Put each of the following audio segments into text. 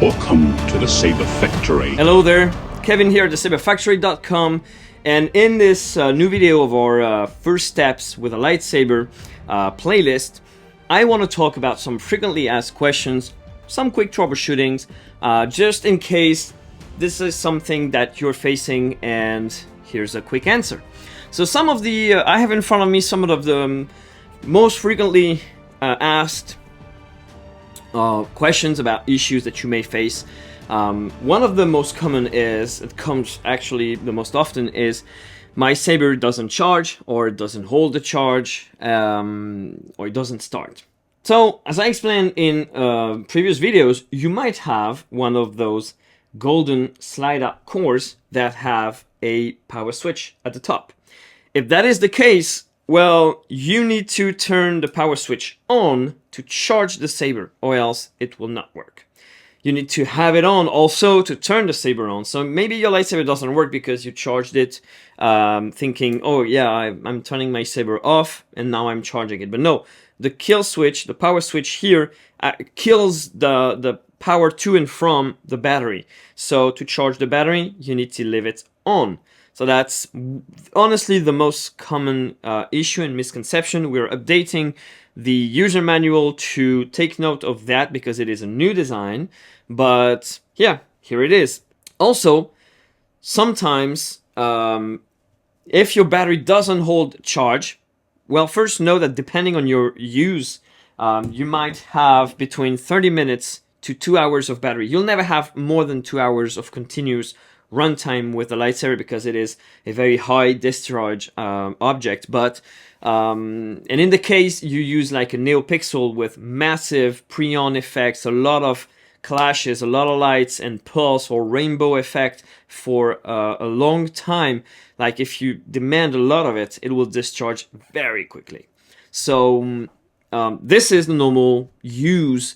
Welcome to the Saber Factory. Hello there, Kevin here at the SaberFactory.com, and in this new video of our first steps with a lightsaber playlist, I want to talk about some frequently asked questions, some quick troubleshootings, just in case this is something that you're facing, and here's a quick answer. So some of the, I have in front of me some of the most frequently asked questions about issues that you may face. One of the most common is, it comes actually the most often, is my Saber doesn't charge, or it doesn't hold the charge, or it doesn't start. So, as I explained in previous videos, you might have one of those golden slide-out cores that have a power switch at the top. If that is the case, well, you need to turn the power switch on to charge the Saber, or else it will not work. You need to have it on also to turn the Saber on. So maybe your lightsaber doesn't work because you charged it thinking, oh yeah, I'm turning my Saber off and now I'm charging it. But no, the kill switch, the power switch here, kills the power to and from the battery. So to charge the battery, you need to leave it on. So that's honestly the most common issue and misconception. We're updating the user manual to take note of that because it is a new design. But yeah, here it is. Also, sometimes if your battery doesn't hold charge, well, first know that depending on your use, you might have between 30 minutes to 2 hours of battery. You'll never have more than 2 hours of continuous runtime with the lightsaber because it is a very high discharge object. But and in the case you use like a NeoPixel with massive pre-on effects, a lot of clashes, a lot of lights and pulse or rainbow effect for a long time, like if you demand a lot of it, it will discharge very quickly. So this is the normal use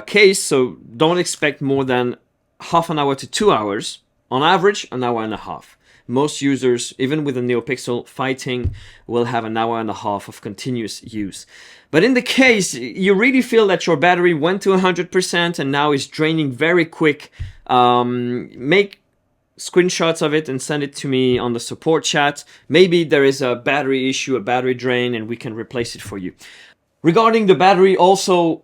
case, so don't expect more than half an hour to 2 hours. On average, an hour and a half. Most users, even with a NeoPixel fighting, will have an hour and a half of continuous use. But in the case you really feel that your battery went to 100% and now is draining very quick, make screenshots of it and send it to me on the support chat. Maybe there is a battery issue, a battery drain, and we can replace it for you. Regarding the battery also,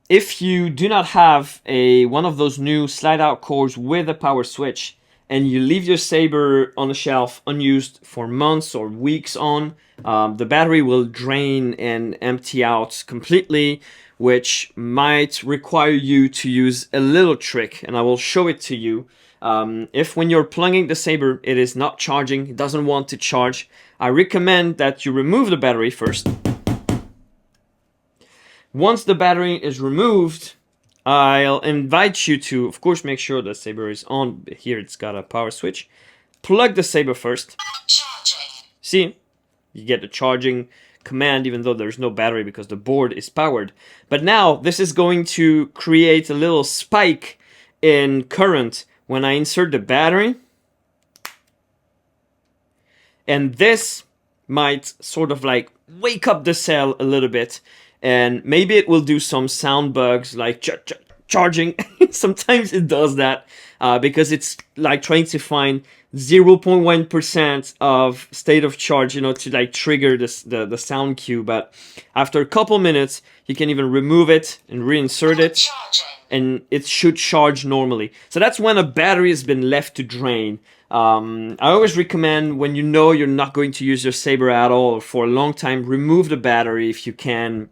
if you do not have one of those new slide-out cores with a power switch and you leave your Saber on a shelf unused for months or weeks on, the battery will drain and empty out completely, which might require you to use a little trick, and I will show it to you. If when you're plugging the Saber it is not charging, it doesn't want to charge, I recommend that you remove the battery first. Once the battery is removed, I'll invite you to, of course, make sure the Saber is on. Here it's got a power switch. Plug the Saber first. Charging. See, you get the charging command even though there's no battery because the board is powered. But now this is going to create a little spike in current when I insert the battery. And this might sort of like wake up the cell a little bit. And maybe it will do some sound bugs like charging. Sometimes it does that because it's like trying to find 0.1% of state of charge, you know, to like trigger the sound cue. But after a couple minutes, you can even remove it and reinsert it, and it should charge normally. So that's when a battery has been left to drain. I always recommend, when you know you're not going to use your Saber at all for a long time, remove the battery if you can.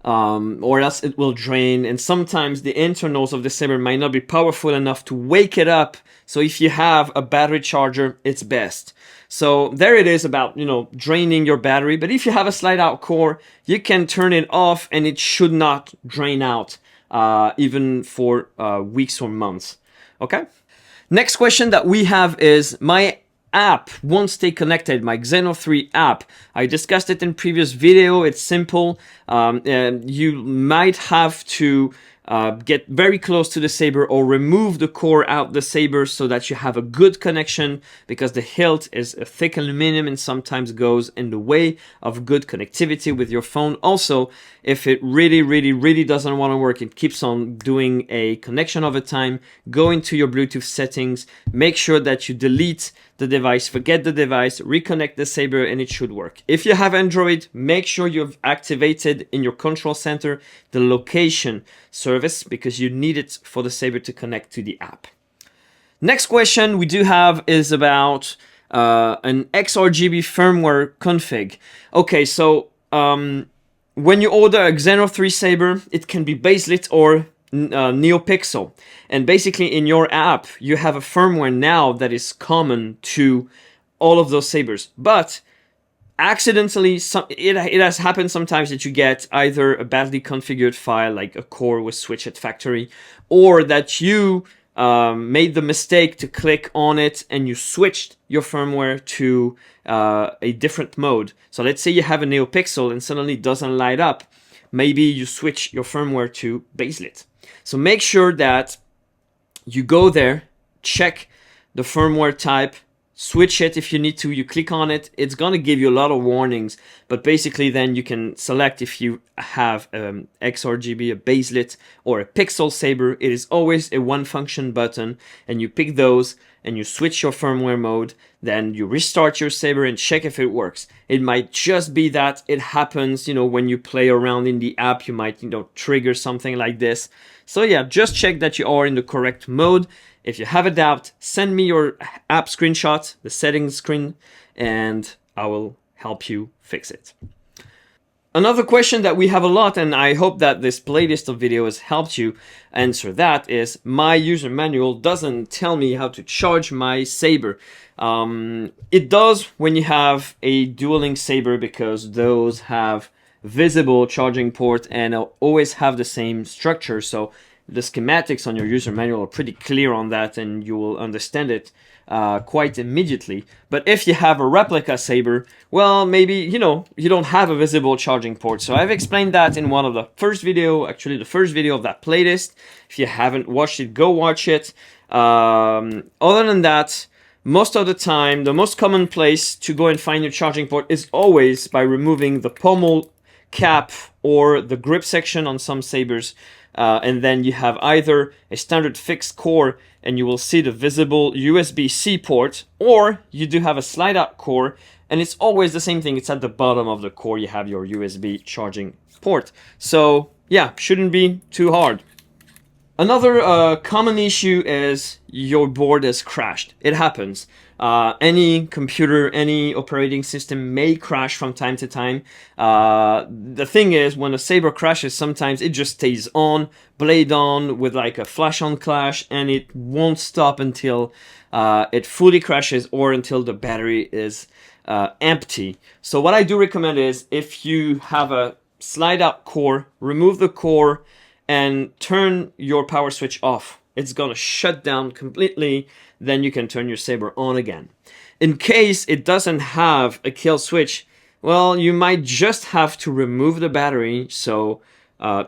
Or else it will drain, and sometimes the internals of the Saber might not be powerful enough to wake it up. So if you have a battery charger, it's best. So there it is about, you know, draining your battery. But if you have a slide-out core, you can turn it off and it should not drain out even for weeks or months. Okay? Next question that we have is, my app won't stay connected, my Xeno 3 app. I discussed it in previous video. It's simple. You might have to get very close to the Saber or remove the core out the Saber so that you have a good connection, because the hilt is a thick aluminum and sometimes goes in the way of good connectivity with your phone. Also, if it really doesn't want to work, it keeps on doing a connection over time, go into your Bluetooth settings, make sure that you delete the device, forget the device, reconnect the Saber, and it should work. If you have Android, make sure you've activated in your control center the location service, because you need it for the Saber to connect to the app. Next question we do have is about an XRGB firmware config. Okay, so when you order a Xeno 3 Saber, it can be baselit or NeoPixel, and basically in your app you have a firmware now that is common to all of those Sabers, but accidentally it has happened sometimes that you get either a badly configured file like a core was switched at factory, or that you made the mistake to click on it and you switched your firmware to a different mode. So let's say you have a NeoPixel and suddenly it doesn't light up. Maybe you switch your firmware to baselit. So make sure that you go there, check the firmware type, switch it if you need to, you click on it. It's going to give you a lot of warnings, but basically then you can select if you have XRGB, a baselit, or a pixel Saber. It is always a one function button, and you pick those and you switch your firmware mode. Then you restart your Saber and check if it works. It might just be that it happens, you know, when you play around in the app, you might, you know, trigger something like this. So yeah, just check that you are in the correct mode. If you have a doubt, send me your app screenshot, the settings screen, and I will help you fix it. Another question that we have a lot, and I hope that this playlist of videos helped you answer that, is my user manual doesn't tell me how to charge my Saber. It does when you have a dual-link Saber, because those have visible charging port and always have the same structure. So the schematics on your user manual are pretty clear on that, and you will understand it quite immediately. But if you have a replica Saber, well, maybe, you know, you don't have a visible charging port. So I've explained that in one of the first video, actually the first video of that playlist. If you haven't watched it, go watch it. Other than that, most of the time, the most common place to go and find your charging port is always by removing the pommel cap or the grip section on some Sabers. And then you have either a standard fixed core and you will see the visible USB-C port, or you do have a slide out core, and it's always the same thing. It's at the bottom of the core, you have your USB charging port. So yeah, shouldn't be too hard. Another common issue is your board has crashed. It happens. Any computer, any operating system may crash from time to time. The thing is, when a Saber crashes, sometimes it just stays on, blade on, with like a flash on clash, and it won't stop until it fully crashes or until the battery is empty. So what I do recommend is, if you have a slide out core, remove the core and turn your power switch off. It's gonna shut down completely, then you can turn your Saber on again. In case it doesn't have a kill switch, well, you might just have to remove the battery. So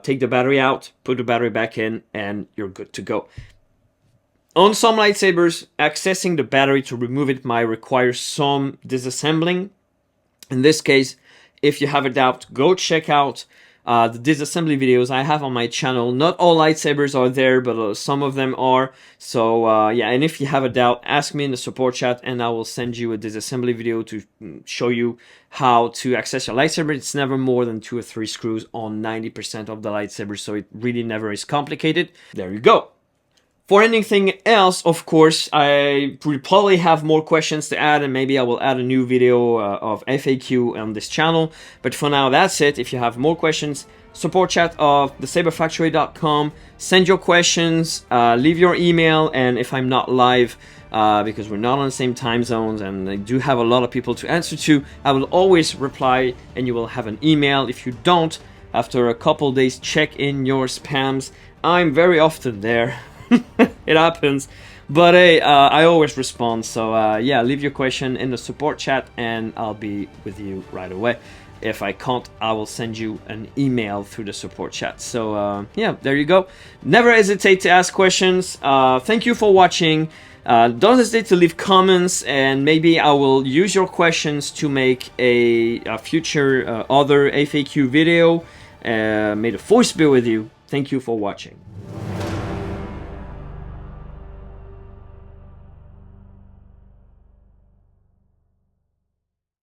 take the battery out, put the battery back in, and you're good to go. On some lightsabers, accessing the battery to remove it might require some disassembling. In this case, if you have a doubt, go check out the disassembly videos I have on my channel. Not all lightsabers are there, but some of them are. So yeah, and if you have a doubt, ask me in the support chat and I will send you a disassembly video to show you how to access your lightsaber. It's never more than 2 or 3 screws on 90% of the lightsaber, so it really never is complicated. There you go. For anything else, of course, I will probably have more questions to add, and maybe I will add a new video of FAQ on this channel. But for now, that's it. If you have more questions, support chat of thesaberfactory.com. Send your questions, leave your email, and if I'm not live, because we're not on the same time zones and I do have a lot of people to answer to, I will always reply and you will have an email. If you don't, after a couple days, check in your spams. I'm very often there. It happens, but hey, I always respond. So yeah, leave your question in the support chat and I'll be with you right away. if I can't, I will send you an email through the support chat. So yeah, there you go. Never hesitate to ask questions. Thank you for watching. Don't hesitate to leave comments, and maybe I will use your questions to make a future other FAQ video. May the force be with you. Thank you for watching.